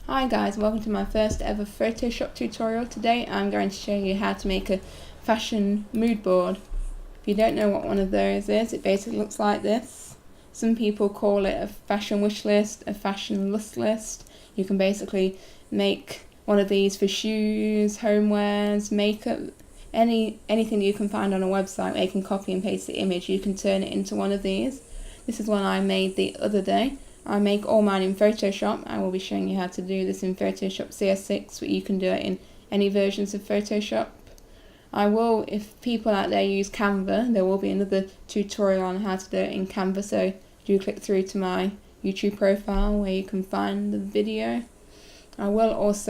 Hi guys, welcome to my first ever Photoshop tutorial. Today I'm going to show you how to make a fashion mood board. If you don't know what one of those is, it basically looks like this. Some people call it a fashion wish list, a fashion lust list. You can basically make one of these for shoes, homewares, makeup, anything you can find on a website where you can copy and paste the image, you can turn it into one of these. This is one I made the other day. I make all mine in Photoshop. I will be showing you how to do this in Photoshop CS6, but you can do it in any versions of Photoshop. If people out there use Canva, there will be another tutorial on how to do it in Canva, so do click through to my YouTube profile where you can find the video. This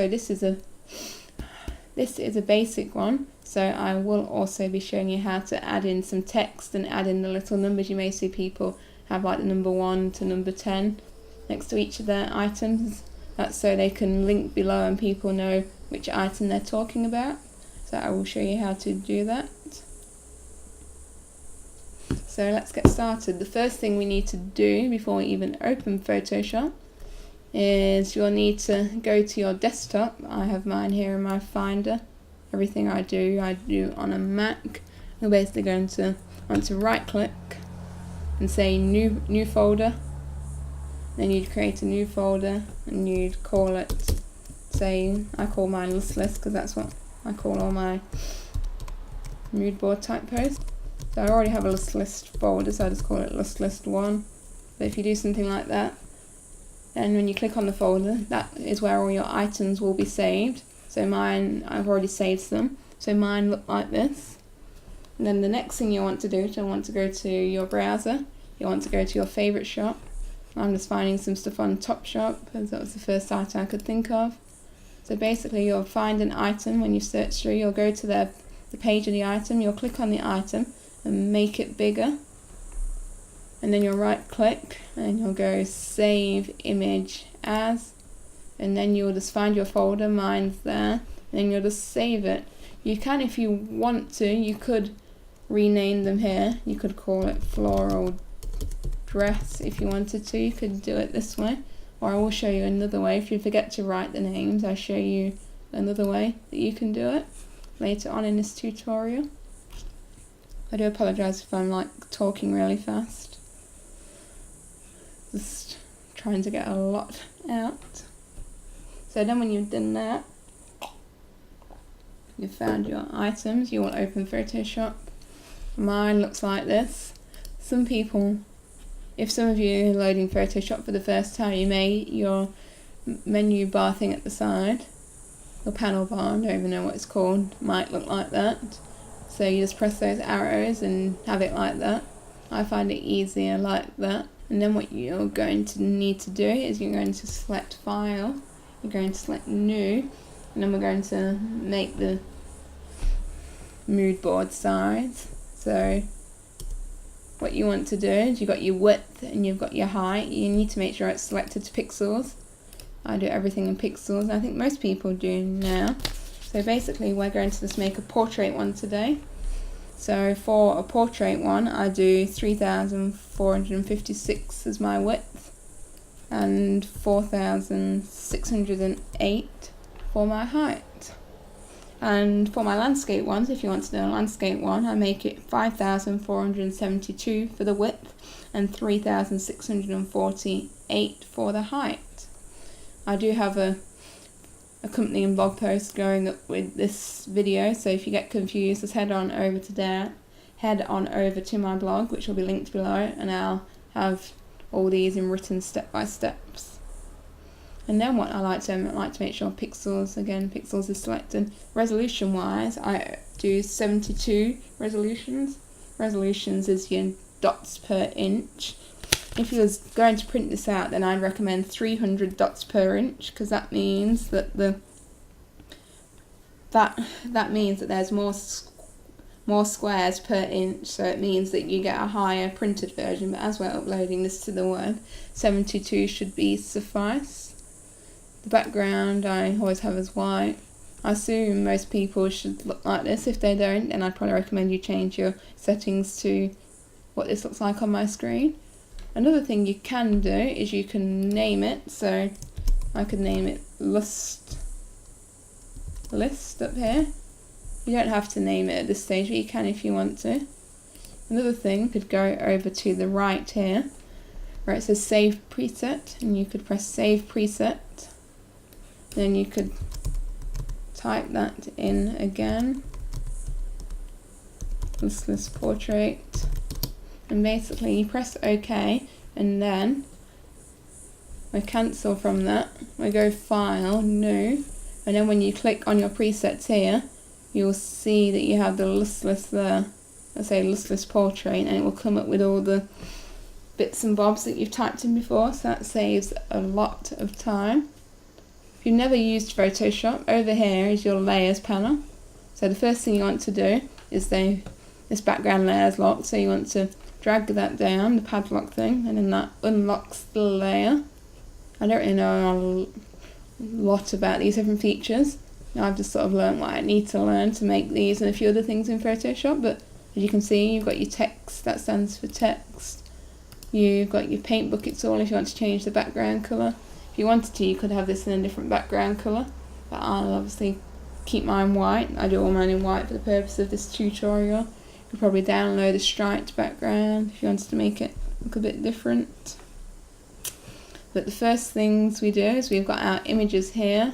is a basic one, so I will also be showing you how to add in some text and add in the little numbers. You may see people have like the number 1 to number 10 next to each of their items. That's so they can link below and people know which item they're talking about. So I will show you how to do that. So let's get started. The first thing we need to do before we even open Photoshop is you'll need to go to your desktop. I have mine here in my Finder. Everything I do on a Mac. You're basically going to want to right click and say new folder. Then you'd create a new folder and you'd call it, say, I call mine list because that's what I call all my mood board type posts. So I already have a list folder, so I just call it list 1. But if you do something like that, then when you click on the folder, that is where all your items will be saved. So mine, I've already saved them. So mine look like this. And then the next thing you want to do is you want to go to your browser. You want to go to your favourite shop. I'm just finding some stuff on Topshop, as that was the first site I could think of. So basically you'll find an item. When you search through, you'll go to the page of the item, you'll click on the item and make it bigger. And then you'll right click and you'll go save image as, and then you'll just find your folder, mine's there, and then you'll just save it. You can, if you want to, you could rename them here. You could call it floral dress if you wanted to. You could do it this way, or I will show you another way. If you forget to write the names, I'll show you another way that you can do it later on in this tutorial. I do apologise if I'm like talking really fast, just trying to get a lot out. So then when you've done that, you've found your items, you will open Photoshop. Mine looks like this. If some of you are loading Photoshop for the first time, your menu bar thing at the side, your panel bar, I don't even know what it's called, might look like that. So you just press those arrows and have it like that. I find it easier like that. And then what you're going to need to do is you're going to select File, you're going to select New, and then we're going to make the mood board size. So what you want to do is you've got your width and you've got your height. You need to make sure it's selected to pixels. I do everything in pixels, and I think most people do now. So basically we're going to just make a portrait one today. So for a portrait one, I do 3,456 as my width and 4,608 for my height. And for my landscape ones, if you want to do a landscape one, I make it 5,472 for the width and 3,648 for the height. I do have a accompanying blog post going up with this video, so if you get confused, just head on over to my blog, which will be linked below, and I'll have all these in written step-by-steps. And then what I like to make sure pixels is selected. Resolution wise, I do 72 resolutions. Resolutions is your dots per inch. If you was going to print this out, then I'd recommend 300 dots per inch, because that means that means that there's more squares per inch, so it means that you get a higher printed version. But as we're uploading this to the web, 72 should be suffice. The background I always have as white. I assume most people should look like this. If they don't, then I'd probably recommend you change your settings to what this looks like on my screen. Another thing you can do is you can name it. So I could name it list up here. You don't have to name it at this stage, but you can if you want to. Another thing, could go over to the right here where it says save preset, and you could press save preset. Then you could type that in again, listless portrait, and basically you press OK, and then we cancel from that, we go file, new, and then when you click on your presets here, you'll see that you have the listless there. Let's say listless portrait, and it will come up with all the bits and bobs that you've typed in before, so that saves a lot of time. If you've never used Photoshop, over here is your layers panel. So the first thing you want to do is this background layer is locked, so you want to drag that down, the padlock thing, and then that unlocks the layer. I don't really know a lot about these different features. I've just sort of learned what I need to learn to make these and a few other things in Photoshop, but as you can see, you've got your text, that stands for text. You've got your paint bucket tool if you want to change the background colour. If you wanted to, you could have this in a different background colour, but I'll obviously keep mine white. I do all mine in white for the purpose of this tutorial. You could probably download a striped background if you wanted to make it look a bit different. But the first things we do is we've got our images here.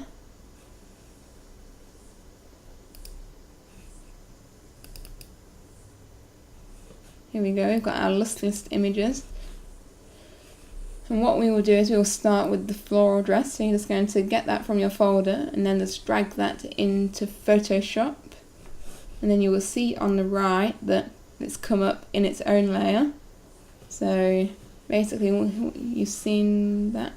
Here we go, we've got our list images. And what we will do is we will start with the floral dress. So you're just going to get that from your folder and then just drag that into Photoshop. And then you will see on the right that it's come up in its own layer. So basically you've seen that.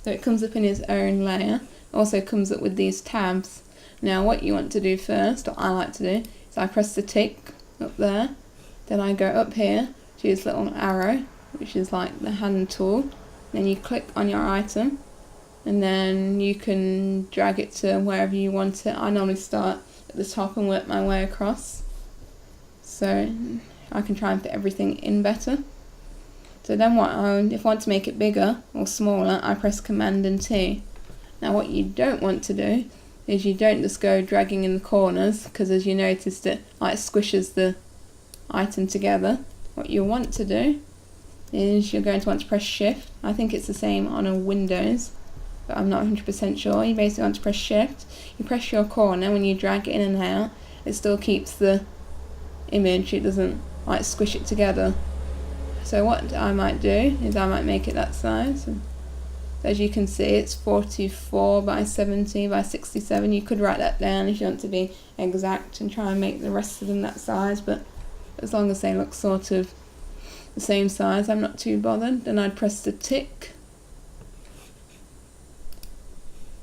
So it comes up in its own layer. Also comes up with these tabs. Now what you want to do first, or I like to do, is I press the tick up there. Then I go up here to this little arrow, which is like the hand tool. Then you click on your item and then you can drag it to wherever you want it. I normally start at the top and work my way across, so I can try and fit everything in better. So then if I want to make it bigger or smaller, I press Command and T. Now what you don't want to do is you don't just go dragging in the corners, because as you noticed it like squishes the item together. What you want to do is you're going to want to press Shift. I think it's the same on a Windows, but I'm not 100% sure. You basically want to press Shift. You press your corner, when you drag it in and out, it still keeps the image, it doesn't like squish it together. So what I might do is I might make it that size. So as you can see, it's 44 by 70 by 67. You could write that down if you want to be exact and try and make the rest of them that size, but as long as they look sort of the same size, I'm not too bothered. Then I'd press the tick.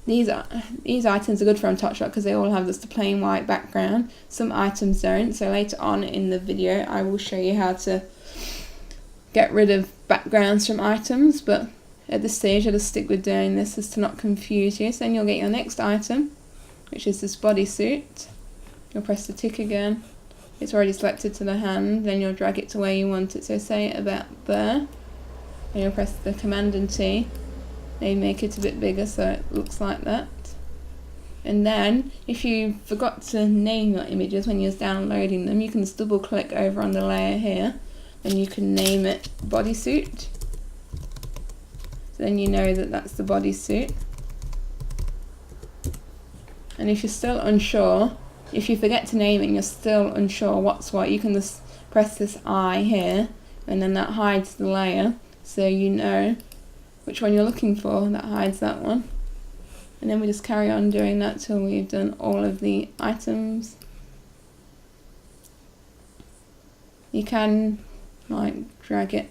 These items are good from Topshop because they all have just a plain white background. Some items don't, so later on in the video I will show you how to get rid of backgrounds from items, but at this stage I'll just stick with doing this as to not confuse you. So then you'll get your next item, which is this bodysuit. You'll press the tick again. It's already selected to the hand, then you'll drag it to where you want it. So say about there, and you'll press the Command and T. Maybe make it a bit bigger so it looks like that. And then if you forgot to name your images when you're downloading them, you can just double click over on the layer here and you can name it bodysuit. So then you know that that's the bodysuit. And if you're still unsure, if you forget to name it and you're still unsure what's what, you can just press this I here and then that hides the layer, so you know which one you're looking for. That hides that one. And then we just carry on doing that till we've done all of the items. You can like drag it.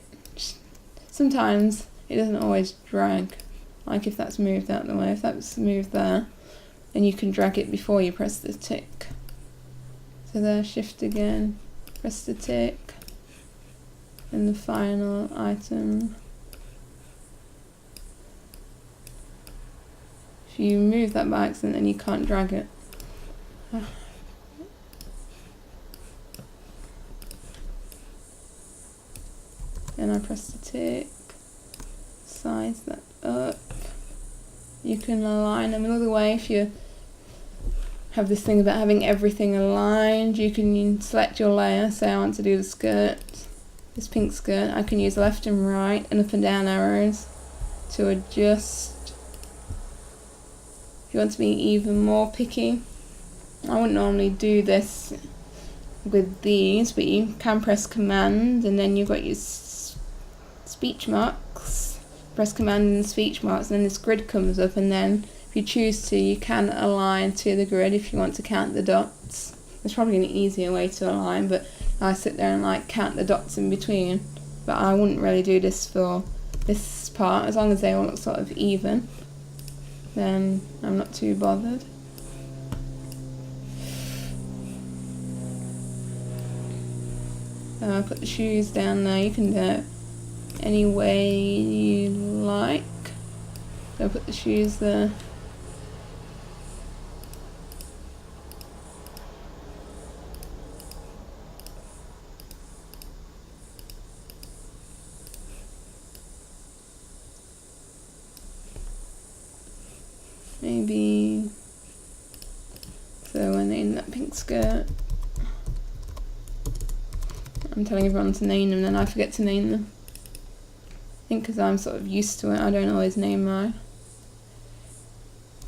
Sometimes it doesn't always drag, like if that's moved out of the way. If that's moved there, then you can drag it before you press the tick. So there, Shift again, press the tick, and the final item. If you move that by accident, then you can't drag it. Then I press the tick, size that up. You can align them another way. If you have this thing about having everything aligned, you can select your layer. Say I want to do the skirt, this pink skirt. I can use left and right and up and down arrows to adjust. If you want to be even more picky, I wouldn't normally do this with these, but you can press command and then you've got your speech marks. Press command and speech marks, and then this grid comes up, and then if you choose to, you can align to the grid if you want to count the dots. There's probably an easier way to align, but I sit there and like count the dots in between. But I wouldn't really do this for this part. As long as they all look sort of even, then I'm not too bothered. I'll put the shoes down there. You can do it any way you like. So I'll put the shoes there. Maybe so when they in that pink skirt. I'm telling everyone to name them, then I forget to name them. I think because I'm sort of used to it, I don't always name mine.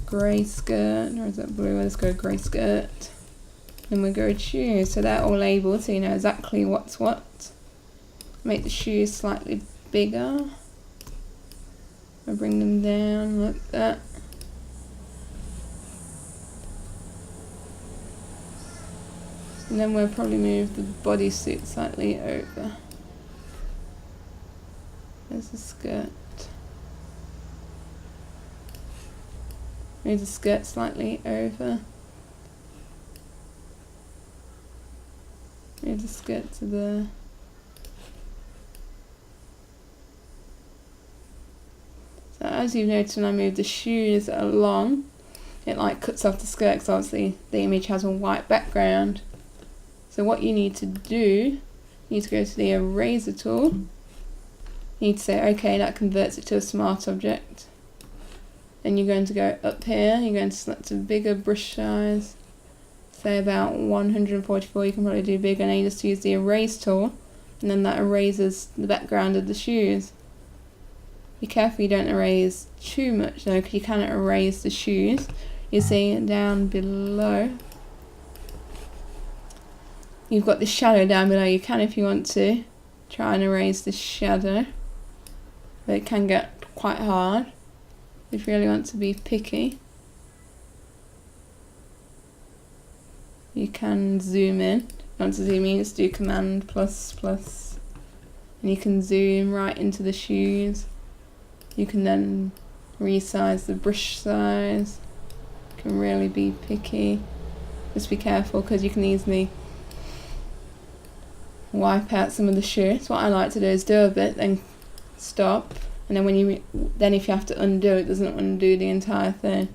Grey skirt, or is that blue? Let's go grey skirt. Then we'll go shoes, so they're all labelled so you know exactly what's what. Make the shoes slightly bigger. I'll bring them down like that. And then we'll probably move the bodysuit slightly over. There's the skirt. Move the skirt slightly over. Move the skirt to the... So as you've noticed, when I move the shoes along, it like cuts off the skirt because obviously the image has a white background. So what you need to do, you need to go to the eraser tool. You need to say, okay, that converts it to a smart object. Then you're going to go up here, you're going to select a bigger brush size, say about 144, you can probably do bigger, and then you just use the erase tool, and then that erases the background of the shoes. Be careful you don't erase too much though, because you cannot erase the shoes. You see down below, you've got the shadow down below. You can, if you want to, try and erase the shadow, but it can get quite hard if you really want to be picky. You can zoom in. If you want to zoom in, just do Command plus plus, and you can zoom right into the shoes. You can then resize the brush size. You can really be picky. Just be careful because you can easily wipe out some of the shirts. What I like to do is do a bit, then stop, and then if you have to undo it, doesn't undo the entire thing.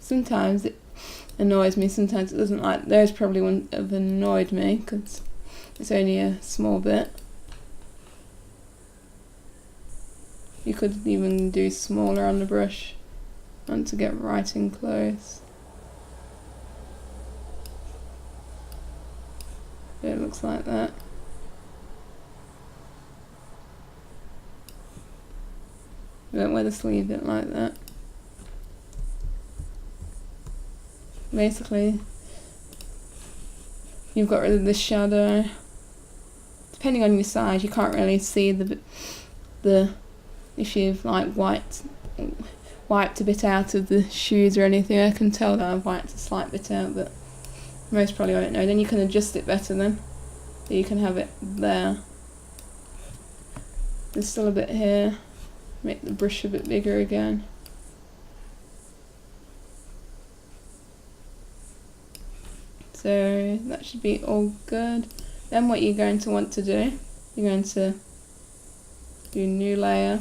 Sometimes it annoys me, sometimes it doesn't. Like those probably wouldn't have annoyed me because it's only a small bit. You could even do smaller on the brush. I want to get right in close. It looks like that. Don't wear the sleeve bit like that. Basically, you've got rid of the shadow. Depending on your size, you can't really see the if you've like wiped a bit out of the shoes or anything. I can tell that I've wiped a slight bit out, but most probably won't know. Then you can adjust it better then. So you can have it there. There's still a bit here. Make the brush a bit bigger again. So that should be all good. Then what you're going to want to do, you're going to do new layer.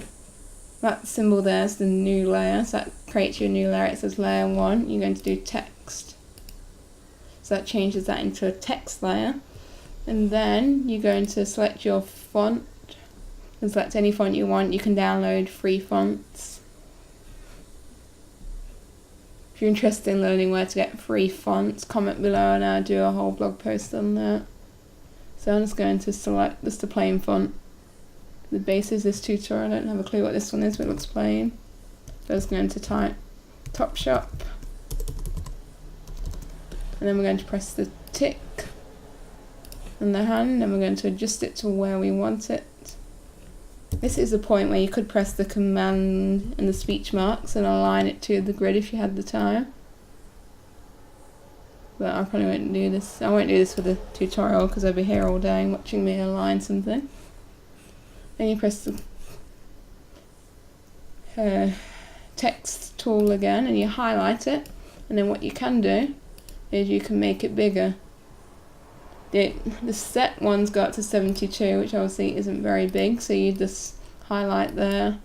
That symbol there is the new layer, so that creates your new layer. It says layer 1. You're going to do text. So that changes that into a text layer. And then you're going to select your font. and select any font you want. You can download free fonts. If you're interested in learning where to get free fonts, comment below and I'll do a whole blog post on that. So I'm just going to select just a plain font. The base is this tutorial. I don't have a clue what this one is, but it looks plain. So I'm just going to type Topshop. And then we're going to press the tick and the hand, and we're going to adjust it to where we want it. This is a point where you could press the command and the speech marks and align it to the grid if you had the time. But I probably won't do this. I won't do this for the tutorial because I'll be here all day watching me align something. Then you press the text tool again and you highlight it, and then what you can do is you can make it bigger. The set one's got to 72, which obviously isn't very big, so you just highlight there.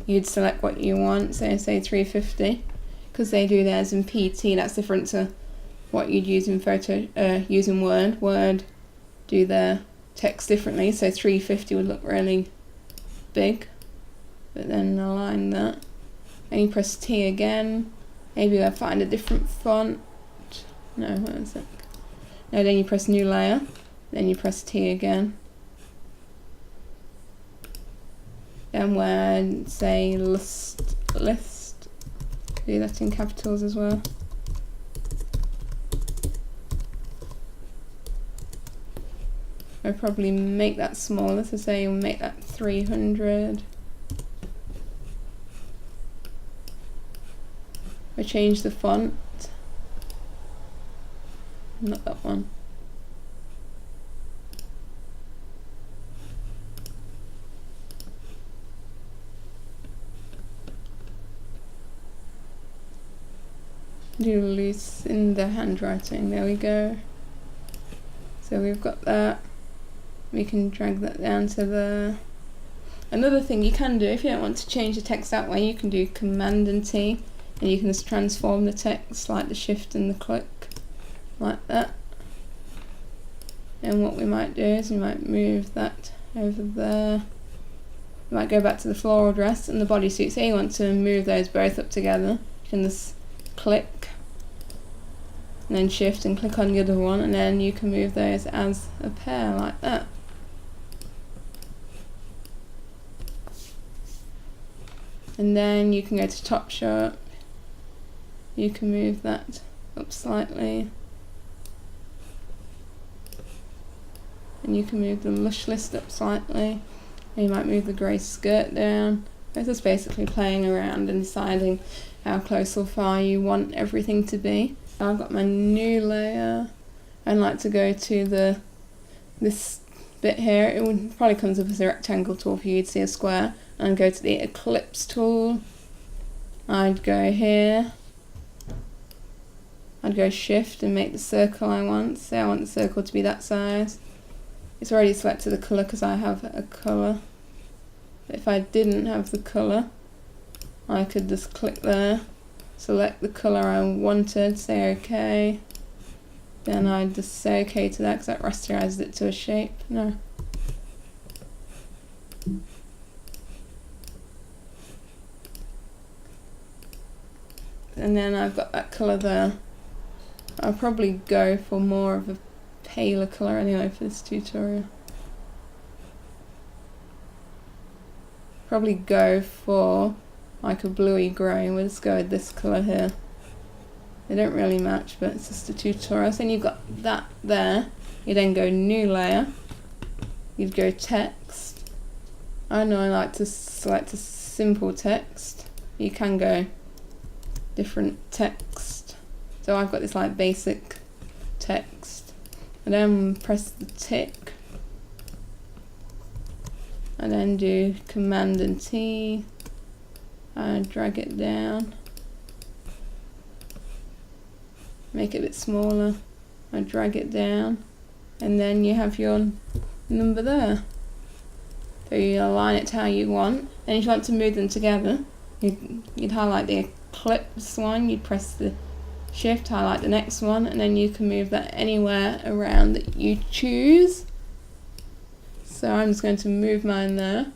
You'd select what you want, so say 350, because they do theirs in PT. That's different to what you'd use in using Word. Word do their text differently, so 350 would look really big. But then align that, and you press T again. Maybe I'll find a different font. No, what is it? No, then you press new layer, then you press T again. Then when say list, do that in capitals as well. I'll probably make that smaller, so say we'll make that 300. I change the font. Not that one. Do loose in the handwriting. There we go. So we've got that. We can drag that down to the. Another thing you can do if you don't want to change the text that way, you can do Command and T, and you can just transform the text like the shift and the click. Like that. And what we might do is we might move that over there. We might go back to the floral dress and the bodysuit. Say you want to move those both up together, you can just click and then shift and click on the other one, and then you can move those as a pair like that. And then you can go to Topshop. You can move that up slightly. And you can move the Lush list up slightly, and you might move the grey skirt down. It's just basically playing around and deciding how close or far you want everything to be. So I've got my new layer. I'd like to go to this bit here. It would probably comes up as a rectangle tool for you to see a square, and go to the ellipse tool. I'd go here. I'd go shift and make the circle I want. Say I want the circle to be that size. It's already selected the colour because I have a colour. But if I didn't have the colour, I could just click there, select the colour I wanted, say OK. Then I'd just say OK to that because that rasterises it to a shape. No. And then I've got that colour there. I'll probably go for more of a paler colour anyway for this tutorial. Probably go for like a bluey grey. We'll just go with this colour here. They don't really match, but it's just a tutorial. So then you've got that there. You then go new layer. You'd go text. I know I like to select a simple text. You can go different text. So I've got this like basic text. And then press the tick. And then do Command and T. And drag it down. Make it a bit smaller. And drag it down. And then you have your number there. So you align it to how you want. And if you want to move them together, you'd highlight the ellipse one, you'd press the shift, highlight the next one, and then you can move that anywhere around that you choose. So I'm just going to move mine there.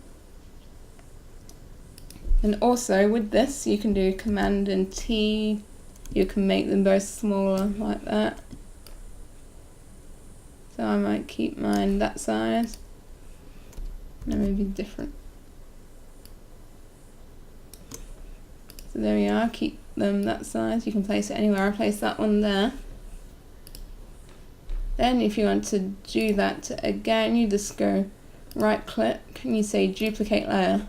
And also with this you can do Command and T. You can make them both smaller like that. So I might keep mine that size. And maybe different. So there we are, keep them that size. You can place it anywhere. I'll place that one there. Then if you want to do that again, you just go right click and you say duplicate layer.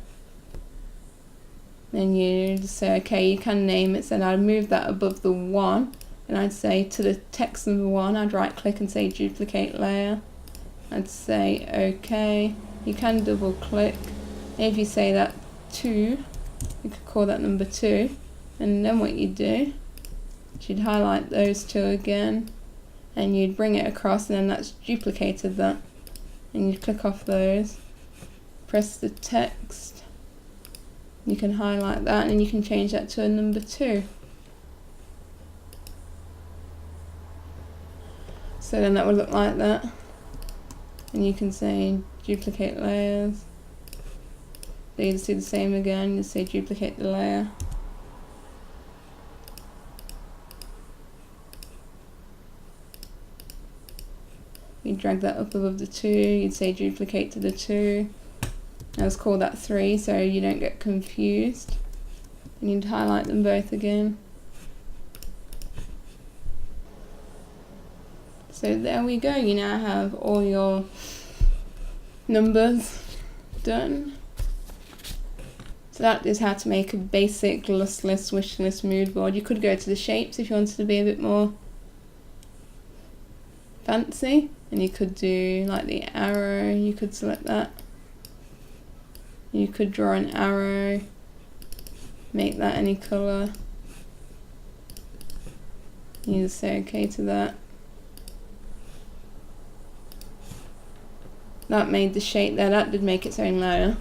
Then you just say okay, you can name it. So I'd move that above the 1 and I'd say to the text number 1, I'd right click and say duplicate layer. I'd say okay, you can double click. And if you say that 2, you could call that number 2, and then what you do, you'd highlight those 2 again and you'd bring it across, and then that's duplicated that, and you click off those, press the text, you can highlight that and you can change that to a number 2. So then that would look like that, and you can say duplicate layers. So you just do the same again, you say duplicate the layer. You drag that up above the 2, you'd say duplicate to the 2. Let's call that 3 so you don't get confused. And you'd highlight them both again. So there we go, you now have all your numbers done. So that is how to make a basic lust list, wish list, mood board. You could go to the shapes if you wanted to be a bit more fancy, and you could do like the arrow, you could select that. You could draw an arrow, make that any colour. You just say okay to that. That made the shape there, that did make its own layer.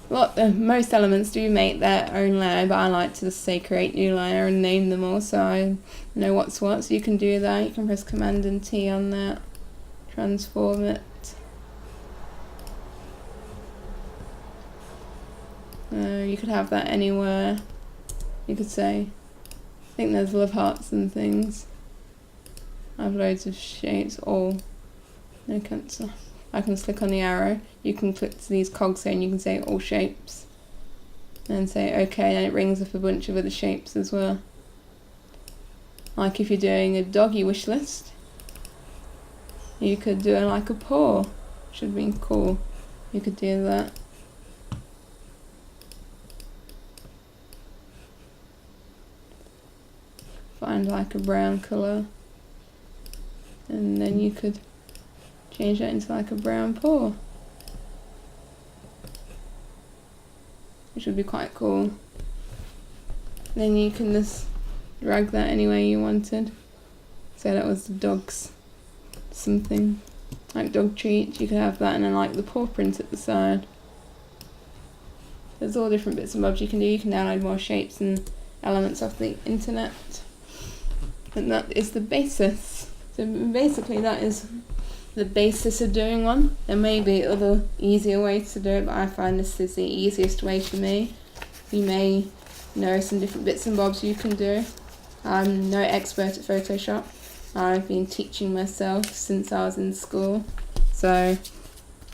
Most elements do make their own layer, but I like to just say create new layer and name them all so I know what's what. So you can do that, you can press Command and T on that, transform it. You could have that anywhere. You could say, I think there's love hearts and things. I have loads of shapes, all, no cancer. I can click on the arrow, you can click to these cogs here and you can say all shapes. And say okay, and it brings up a bunch of other shapes as well. Like if you're doing a doggy wish list, you could do it like a paw, should be cool. You could do that. Find like a brown colour, and then you could change that into like a brown paw, which would be quite cool. Then you can just drag that any way you wanted. So that was the dog's something, like dog treats, you could have that, and then like the paw print at the side. There's all different bits and bobs you can do. You can download more shapes and elements off the internet. And that is the basis. So basically that is the basis of doing one. There may be other easier ways to do it, but I find this is the easiest way for me. You may know some different bits and bobs you can do. I'm no expert at Photoshop. I've been teaching myself since I was in school. So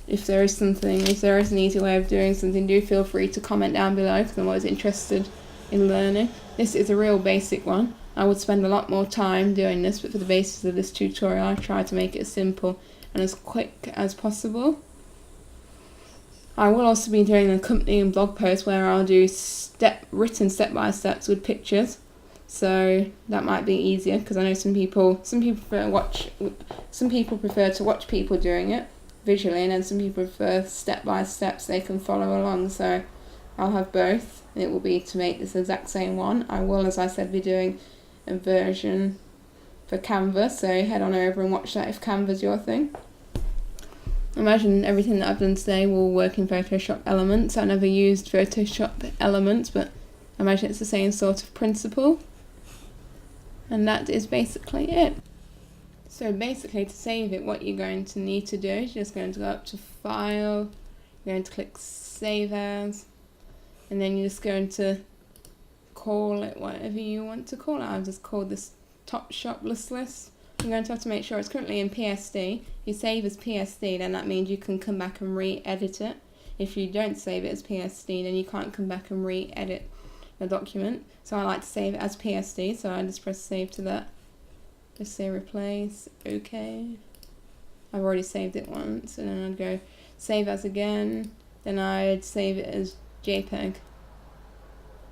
if there is an easy way of doing something, do feel free to comment down below because I'm always interested in learning. This is a real basic one. I would spend a lot more time doing this, but for the basis of this tutorial I try to make it as simple and as quick as possible. I will also be doing an accompanying blog post where I'll do written step-by-steps with pictures, so that might be easier because I know some people prefer to watch people doing it visually, and then some people prefer step-by-steps they can follow along, so I'll have both. It will be to make this exact same one. I will, as I said, be doing a version for Canva, so head on over and watch that if Canva's your thing. Imagine everything that I've done today will work in Photoshop Elements. I never used Photoshop Elements, but I imagine it's the same sort of principle. And that is basically it. So basically, to save it, what you're going to need to do is you're just going to go up to File, you're going to click Save As, and then you're just going to call it whatever you want to call it. I'll just call this Topshop Listless. You're going to have to make sure it's currently in PSD. If you save as PSD, then that means you can come back and re-edit it. If you don't save it as PSD, then you can't come back and re-edit the document. So I like to save it as PSD, so I just press save to that. Just say replace, okay. I've already saved it once, and then I'd go save as again, then I'd save it as JPEG.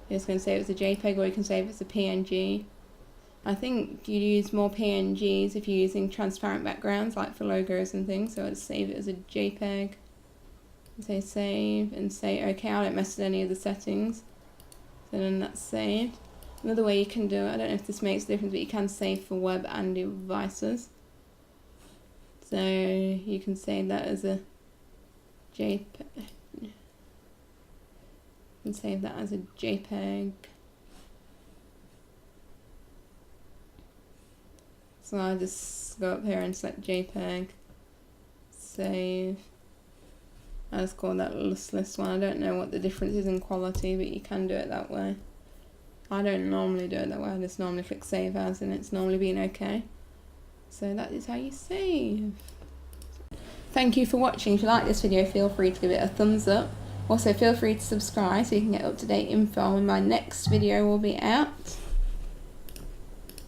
You're just going to save it as a JPEG, or you can save it as a PNG. I think you use more PNGs if you're using transparent backgrounds, like for logos and things, so I'd save it as a JPEG. Say save, and say okay. I don't mess with any of the settings, so then that's saved. Another way you can do it, I don't know if this makes a difference, but you can save for web and devices. So you can save that as a JPEG. And save that as a JPEG. So I'll just go up here and select JPEG. Save. I'll just call that listless one. I don't know what the difference is in quality, but you can do it that way. I don't normally do it that way. I just normally click save as, and it's normally been okay. So that is how you save. Thank you for watching. If you like this video, feel free to give it a thumbs up. Also, feel free to subscribe so you can get up-to-date info when my next video will be out.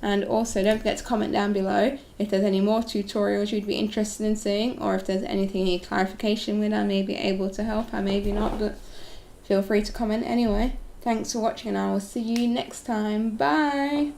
And also, don't forget to comment down below if there's any more tutorials you'd be interested in seeing, or if there's anything you need clarification with. I may be able to help, I may be not, but feel free to comment anyway. Thanks for watching, and I will see you next time. Bye!